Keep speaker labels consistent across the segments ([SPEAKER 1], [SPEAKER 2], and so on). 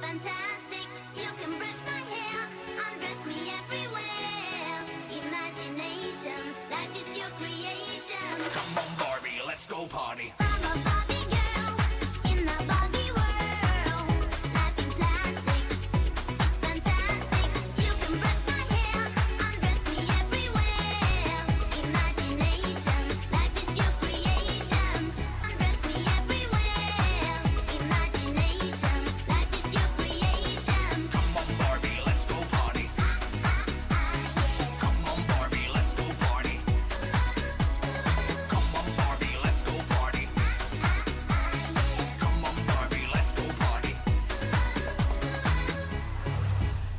[SPEAKER 1] fantastic. You can brush my hair, undress me everywhere. Imagination, life is your creation.
[SPEAKER 2] Come on, Barbie, let's go party.
[SPEAKER 1] I'm a Barbie girl in the Barbie world. Life in plastic, it's fantastic. You can brush my hair, undress me everywhere. Imagination, life is your creation. Undress me everywhere. Imagination, life is your creation.
[SPEAKER 2] Come on, Barbie, let's go party. Come on, Barbie, let's go party. Come on, Barbie, let's go party. Come on, Barbie, let's go party.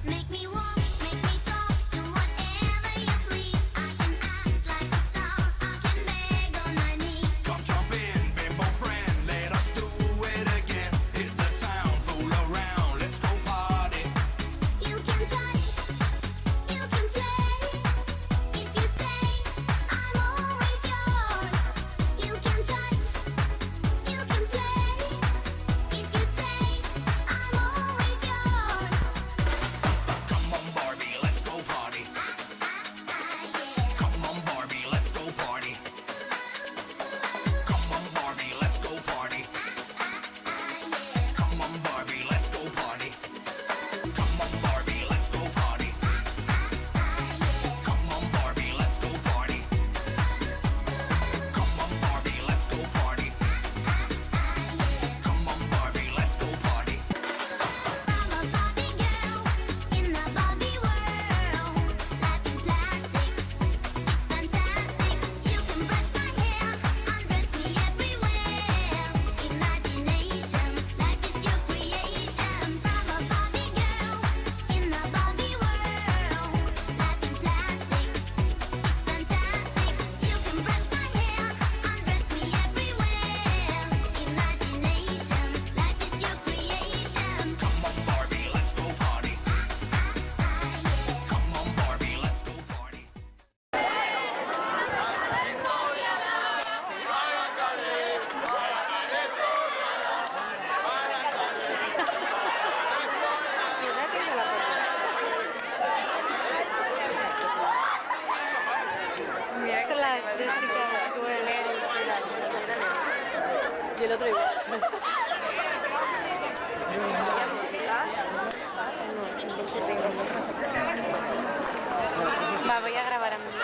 [SPEAKER 1] Make me walk, make me talk, do whatever you please. I can act like a star, I can beg on my knees.
[SPEAKER 2] Come jump in, bimbo friend, let us do it again. Hit the town, fool around, let's go party.
[SPEAKER 1] You can touch, you can play. If you say I'm always yours. You can touch, you can play. If you say I'm always yours.
[SPEAKER 2] Come on, Barbie, let's go party. Come on, Barbie, let's go party. Come on, Barbie, let's go party. Come on, Barbie, let's go party. Come on, Barbie, let's go party. Come on, Barbie, let's go party. Come on, Barbie, let's go party. Come on, Barbie, let's go party.
[SPEAKER 1] I'm a Barbie girl in the Barbie world. Life in plastic, it's fantastic. You can brush my hair, undress me everywhere. Imagination, life is your creation. I'm a Barbie girl in the Barbie world. Life in plastic, it's fantastic. You can brush my hair, undress me everywhere. Imagination, life is your creation.
[SPEAKER 2] Come on, Barbie, let's go party. Come on, Barbie, let's go party.
[SPEAKER 3] Mira que la Jessica estuvo de leer y el otro igual. Va, voy a grabar a mí mismo.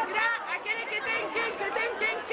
[SPEAKER 4] Mira, aquel que ten, que.